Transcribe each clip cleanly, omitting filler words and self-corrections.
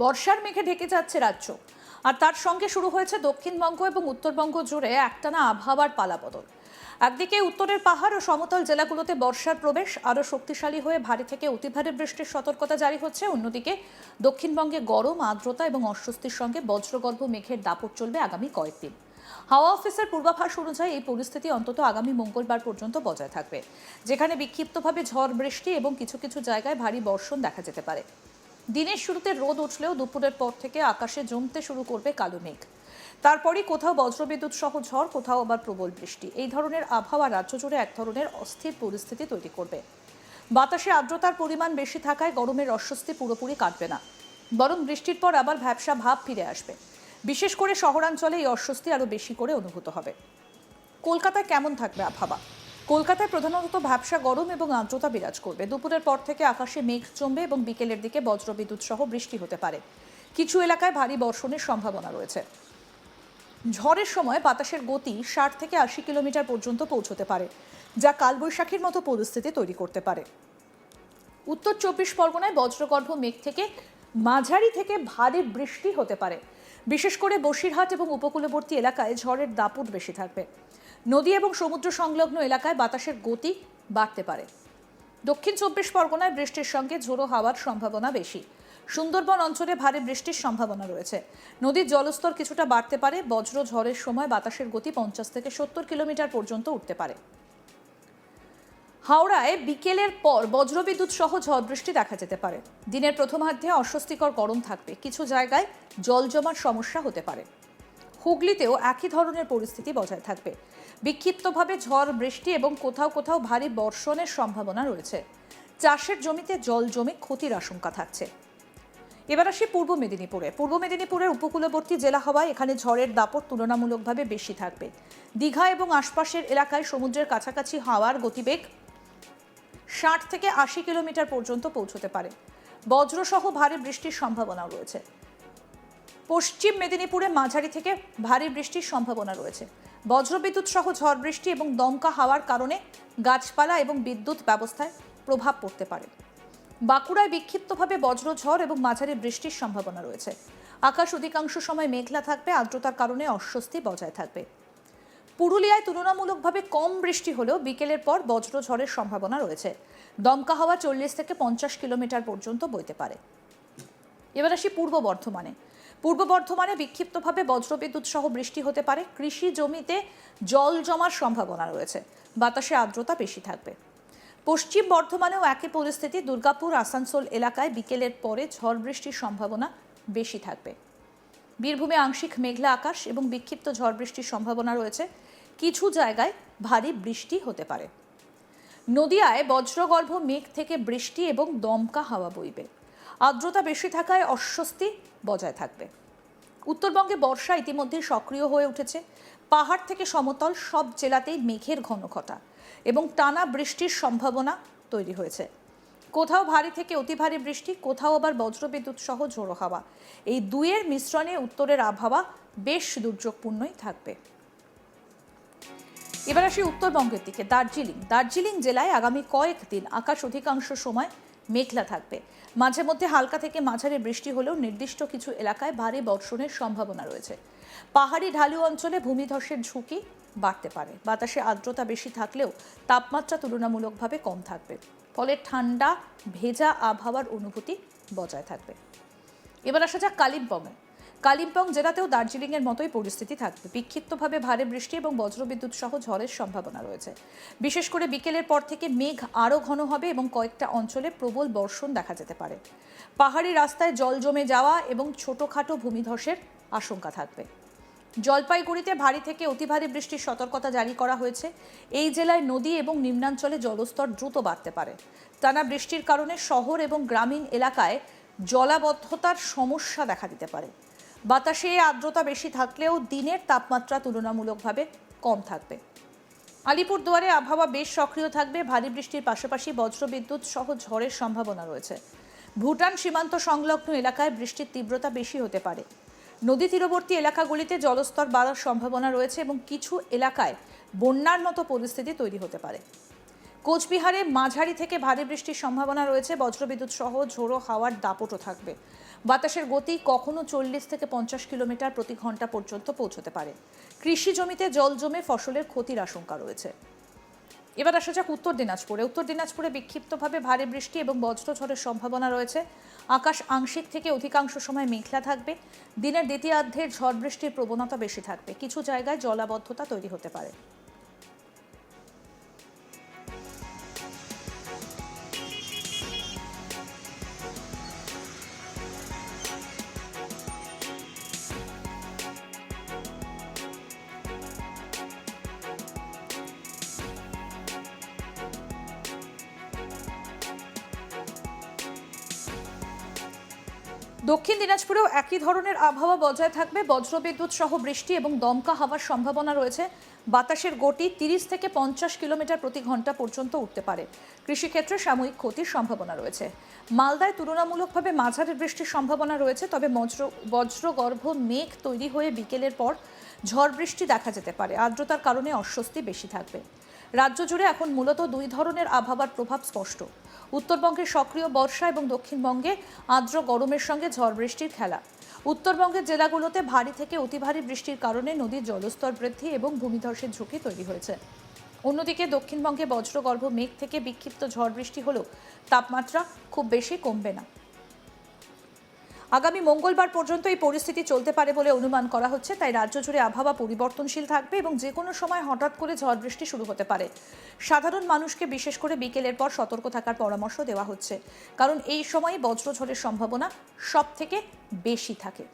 বর্ষার মেঘে ঢেকে যাচ্ছে রাজ্য, আর তার সঙ্গে শুরু হয়েছে দক্ষিণবঙ্গ এবং উত্তরবঙ্গ জুড়ে একটানা আবহাওয়ার পালাবদল। একদিকে উত্তরের পাহাড় ও সমতল জেলাগুলোতে বর্ষার প্রবেশ আরও শক্তিশালী হয়ে ভারী থেকে অতি ভারী বৃষ্টির সতর্কতা জারি হচ্ছে। অন্যদিকে দক্ষিণবঙ্গে গরম, আর্দ্রতা এবং অস্বস্তির সঙ্গে বজ্রগর্ভ মেঘের দাপট চলবে আগামী কয়েকদিন। হাওয়া অফিসের পূর্বাভাস অনুযায়ী এই পরিস্থিতি অন্তত আগামী মঙ্গলবার পর্যন্ত বজায় থাকবে, যেখানে বিক্ষিপ্তভাবে ঝড় বৃষ্টি এবং কিছু কিছু জায়গায় ভারী বর্ষণ দেখা যেতে পারে। দিনের শুরুতে রোদ উঠলেও দুপুরের পর থেকে আকাশে জমতে শুরু করবে কালো মেঘ। তারপরই কোথাও বজ্রবিদ্যুৎ সহ ঝড়, কোথাও আবার প্রবল বৃষ্টি। এই ধরনের আবহাওয়া রাজ্য জুড়ে এক ধরনের অস্থির পরিস্থিতি তৈরি করবে। বাতাসে আর্দ্রতার পরিমাণ বেশি থাকায় গরমের অস্বস্তি পুরোপুরি কাটবে না, বরং বৃষ্টির পর আবার ভ্যাপসা ভাব ফিরে আসবে। বিশেষ করে শহরাঞ্চলে এই অস্বস্তি আরও বেশি করে অনুভূত হবে। কলকাতায় কেমন থাকবে আবহাওয়া? কলকাতায় প্রধানত ভ্যাপসা গরম এবং আর্দ্রতা বিরাজ করবে। দুপুরের পর থেকে আকাশে মেঘ জমবে এবং বিকেলের দিকে বজ্রবিদ্যুৎ সহ বৃষ্টি হতে পারে। কিছু এলাকায় ভারী বর্ষণের সম্ভাবনা রয়েছে। ঝড়ের সময় বাতাসের গতি 60 থেকে 80 কিলোমিটার পর্যন্ত পৌঁছতে পারে, যা কালবৈশাখীর মতো পরিস্থিতি তৈরি করতে পারে। উত্তর 24 পরগনায় বজ্রগর্ভ মেঘ থেকে মাঝারি থেকে ভারী বৃষ্টি হতে পারে। বিশেষ করে বসিরহাট এবং উপকূলবর্তী এলাকায় ঝড়ের দাপট বেশি থাকবে। নদী এবং সমুদ্র সংলগ্ন এলাকায় বাতাসের গতি বাড়তে পারে। দক্ষিণ 24 পরগনায় বৃষ্টির সঙ্গে ঝোড়ো হাওয়ার সম্ভাবনা বেশি। সুন্দরবন অঞ্চলে ভারী বৃষ্টির সম্ভাবনা রয়েছে। নদীর জলস্তর কিছুটা বাড়তে পারে। বজ্র ঝড়ের সময় বাতাসের গতি 50 থেকে 70 কিলোমিটার পর্যন্ত উঠতে পারে। হাওড়ায় বিকেলের পর বজ্রবিদ্যুৎ সহ ঝড় বৃষ্টি দেখা যেতে পারে। দিনের প্রথমার্ধে অস্বস্তিকর গরম থাকবে, কিছু জায়গায় জল জমার সমস্যা হতে পারে। হুগলিতেও একই ধরনের পরিস্থিতি বজায় থাকবে। বিক্ষিপ্তভাবে ঝড় বৃষ্টি এবং কোথাও কোথাও ভারী বর্ষণের সম্ভাবনা রয়েছে। চাষের জমিতে জল জমে ক্ষতির আশঙ্কা থাকছে। এবার আসি পূর্ব মেদিনীপুরে। পূর্ব মেদিনীপুরের উপকূলবর্তী জেলা হওয়ায় এখানে ঝড়ের দাপট তুলনামূলকভাবে বেশি থাকবে। দীঘা এবং আশপাশের এলাকায় সমুদ্রের কাছাকাছি হাওয়ার গতিবেগ 60 থেকে 80 কিলোমিটার পর্যন্ত পৌঁছতে পারে। বজ্রসহ ভারী বৃষ্টির সম্ভাবনা রয়েছে। পশ্চিম মেদিনীপুরে মাঝারি থেকে ভারী বৃষ্টির সম্ভাবনা রয়েছে। বজ্রবিদ্যুৎ সহ ঝড় বৃষ্টি এবং দমকা হাওয়ার কারণে গাছপালা এবং বিদ্যুৎ ব্যবস্থায় প্রভাব পড়তে পারে। বাঁকুড়ায় বিক্ষিপ্তভাবে বজ্রঝড় এবং মাঝারি বৃষ্টির সম্ভাবনা রয়েছে। আকাশ অধিকাংশ সময় মেঘলা থাকবে, আর্দ্রতার কারণে অস্বস্তি বজায় থাকবে। পুরুলিয়ায় তুলনামূলকভাবে কম বৃষ্টি হলেও বিকেলের পর বজ্রঝড়ের সম্ভাবনা রয়েছে। দমকা হাওয়া 40 থেকে 50 কিলোমিটার পর্যন্ত বইতে পারে। এবার আসি পূর্ব বর্ধমানে। পূর্ব বর্ধমানে বিক্ষিপ্তভাবে বজ্রবিদ্যুৎ সহ বৃষ্টি হতে পারে। কৃষি জমিতে জল জমার সম্ভাবনা রয়েছে। বাতাসে আর্দ্রতা বেশি থাকবে। পশ্চিম বর্ধমানেও একই পরিস্থিতি। দুর্গাপুর, আসানসোল এলাকায় বিকেলের পরে ঝড় বৃষ্টির সম্ভাবনা বেশি থাকবে। বীরভূমে আংশিক মেঘলা আকাশ এবং বিক্ষিপ্ত ঝড় বৃষ্টির সম্ভাবনা রয়েছে। কিছু জায়গায় ভারী বৃষ্টি হতে পারে। নদিয়ায় বজ্রগর্ভ মেঘ থেকে বৃষ্টি এবং দমকা হাওয়া বইবে। আর্দ্রতা বেশি থাকায় অস্বস্তি বজায় থাকবে। উত্তরবঙ্গে বর্ষা ইতিমধ্যে সক্রিয় হয়ে উঠেছে। পাহাড় থেকে সমতল সব জেলাতেই মেঘের ঘনঘটা এবং টানা বৃষ্টির সম্ভাবনা তৈরি হয়েছে। কোথাও ভারী থেকে অতি ভারী বৃষ্টি, কোথাও আবার বজ্রবিদ্যুৎ সহ ঝোড়ো হাওয়া। এই দুইয়ের মিশ্রণে উত্তরের আবহাওয়া বেশ দুর্যোগপূর্ণই থাকবে। এবার আসি উত্তরবঙ্গের দিকে। দার্জিলিং জেলায় আগামী কয়েকদিন আকাশ অধিকাংশ সময় মেঘলা থাকবে। মাঝে মধ্যে হালকা থেকে মাঝারি বৃষ্টি হলেও নির্দিষ্ট কিছু এলাকায় ভারী বর্ষণের সম্ভাবনা রয়েছে। পাহাড়ি ঢালু অঞ্চলে ভূমিধসের ঝুঁকি বাড়তে পারে। বাতাসে আর্দ্রতা বেশি থাকলেও তাপমাত্রা তুলনামূলকভাবে কম থাকবে, ফলে ঠান্ডা ভেজা আবহাওয়ার অনুভূতি বজায় থাকবে। এবার আসা যাক কালিম্পং জেলাতেও দার্জিলিংয়ের মতোই পরিস্থিতি থাকবে। বিক্ষিপ্তভাবে ভারী বৃষ্টি এবং বজ্রবিদ্যুৎ সহ ঝড়ের সম্ভাবনা রয়েছে। বিশেষ করে বিকেলের পর থেকে মেঘ আরও ঘন হবে এবং কয়েকটা অঞ্চলে প্রবল বর্ষণ দেখা যেতে পারে। পাহাড়ি রাস্তায় জল জমে যাওয়া এবং ছোটখাটো ভূমিধসের আশঙ্কা থাকবে। জলপাইগুড়িতে ভারী থেকে অতি ভারী বৃষ্টির সতর্কতা জারি করা হয়েছে। এই জেলায় নদী এবং নিম্নাঞ্চলে জলস্তর দ্রুত বাড়তে পারে। টানা বৃষ্টির কারণে শহর এবং গ্রামীণ এলাকায় জলাবদ্ধতার সমস্যা দেখা দিতে পারে। বাতাসে আর্দ্রতা বেশি থাকলেও দিনের তাপমাত্রা তুলনামূলকভাবে কম থাকবে। আলিপুরদুয়ারে আবহাওয়া বেশ সক্রিয় থাকবে। ভারী বৃষ্টির পাশাপাশি বজ্রবিদ্যুৎ সহ ঝড়ের সম্ভাবনা রয়েছে। ভুটান সীমান্ত সংলগ্ন এলাকায় বৃষ্টির তীব্রতা বেশি হতে পারে। নদী তীরবর্তী এলাকাগুলিতে জলস্তর বাড়ার সম্ভাবনা রয়েছে এবং কিছু এলাকায় বন্যার মতো পরিস্থিতি তৈরি হতে পারে। কোচবিহারে মাঝারি থেকে ভারী বৃষ্টির সম্ভাবনা রয়েছে। বজ্রবিদ্যুৎ সহ ঝোড়ো হাওয়ার দাপটও থাকবে। বাতাসের গতি কখনো 40 থেকে 50 কিলোমিটার প্রতি ঘন্টা পর্যন্ত পৌঁছতে পারে। কৃষি জমিতে জল জমে ফসলের ক্ষতির আশঙ্কা রয়েছে। এবার আসা যাক উত্তর দিনাজপুরে বিক্ষিপ্তভাবে ভারী বৃষ্টি এবং বজ্রঝড়ের সম্ভাবনা রয়েছে। আকাশ আংশিক থেকে অধিকাংশ সময় মেঘলা থাকবে। দিনের দ্বিতীয়ার্ধের ঝড় বৃষ্টির প্রবণতা বেশি থাকবে। কিছু জায়গায় জলাবদ্ধতা তৈরি হতে পারে। দক্ষিণ দিনাজপুরেও একই ধরনের আবহাওয়া বজায় থাকবে। বজ্রবিদ্যুৎ সহ বৃষ্টি এবং দমকা হাওয়ার সম্ভাবনা রয়েছে। বাতাসের গতি 30 থেকে 50 কিলোমিটার প্রতি ঘন্টা পর্যন্ত উঠতে পারে। কৃষিক্ষেত্রে সাময়িক ক্ষতির সম্ভাবনা রয়েছে। মালদায় তুলনামূলকভাবে মাঝারি বৃষ্টির সম্ভাবনা রয়েছে, তবে বজ্রগর্ভ মেঘ তৈরি হয়ে বিকেলের পর ঝড় বৃষ্টি দেখা যেতে পারে। আর্দ্রতার কারণে অস্বস্তি বেশি থাকবে। রাজ্য জুড়ে এখন মূলত দুই ধরনের আবহাওয়ার প্রভাব স্পষ্ট। উত্তরবঙ্গে সক্রিয় বর্ষা এবং দক্ষিণবঙ্গে আর্দ্র গরমের সঙ্গে ঝড় বৃষ্টির খেলা। উত্তরবঙ্গের জেলাগুলোতে ভারী থেকে অতি ভারী বৃষ্টির কারণে নদীর জলস্তর বৃদ্ধি এবং ভূমিধসের ঝুঁকি তৈরি হয়েছে। অন্যদিকে দক্ষিণবঙ্গে বজ্রগর্ভ মেঘ থেকে বিক্ষিপ্ত ঝড় বৃষ্টি হলেও তাপমাত্রা খুব বেশি কমবে না। আগামী মঙ্গলবার পর্যন্ত এই পরিস্থিতি চলতে পারে বলে অনুমান করা হচ্ছে। তাই রাজ্য জুড়ে আবহাওয়া পরিবর্তনশীল থাকবে এবং যে কোনো সময় হঠাৎ করে ঝড় বৃষ্টি শুরু হতে পারে। সাধারণ মানুষকে বিশেষ করে বিকেলের পর সতর্ক থাকার পরামর্শ দেওয়া হচ্ছে, কারণ এই সময়ে বজ্রঝড়ের সম্ভাবনা সব থেকে বেশি থাকে।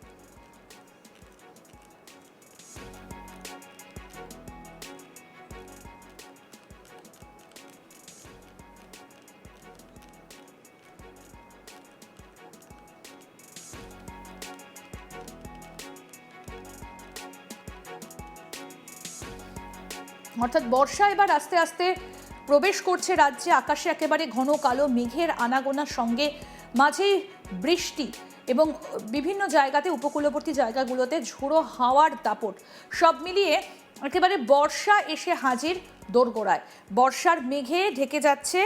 অর্থাৎ বর্ষা এবার আস্তে আস্তে প্রবেশ করছে রাজ্যে। আকাশে একেবারে ঘন কালো মেঘের আনাগোনার সঙ্গে মাঝেই বৃষ্টি এবং বিভিন্ন জায়গাতে উপকূলবর্তী জায়গাগুলোতে ঝোড়ো হাওয়ার দাপট, সব মিলিয়ে একেবারে বর্ষা এসে হাজির দোরগোড়ায়। বর্ষার মেঘে ঢেকে যাচ্ছে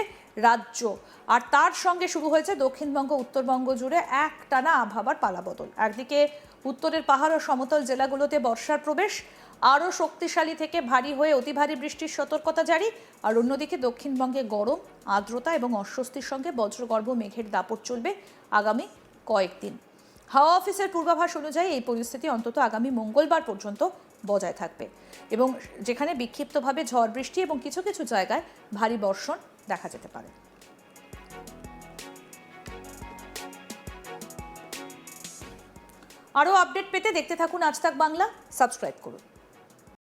রাজ্য, আর তার সঙ্গে শুরু হয়েছে দক্ষিণবঙ্গ উত্তরবঙ্গ জুড়ে একটানা আবহাওয়ার পালাবদল। একদিকে উত্তরের পাহাড় ও সমতল জেলাগুলোতে বর্ষার প্রবেশ, আরও শক্তিশালী থেকে ভারী হয়ে অতি ভারী বৃষ্টির সতর্কতা জারি। আর অন্যদিকে দক্ষিণবঙ্গে গরম, আর্দ্রতা এবং অস্বস্তির সঙ্গে বজ্রগর্ভ মেঘের দাপট চলবে আগামী কয়েকদিন। হাওয়া অফিসের পূর্বাভাস অনুযায়ী এই পরিস্থিতি অন্তত আগামী মঙ্গলবার পর্যন্ত বজায় থাকবে এবং যেখানে বিক্ষিপ্তভাবে ঝড় বৃষ্টি এবং কিছু কিছু জায়গায় ভারী বর্ষণ দেখা যেতে পারে। আরও আপডেট পেতে দেখতে থাকুন আজ তাক বাংলা, সাবস্ক্রাইব করুন।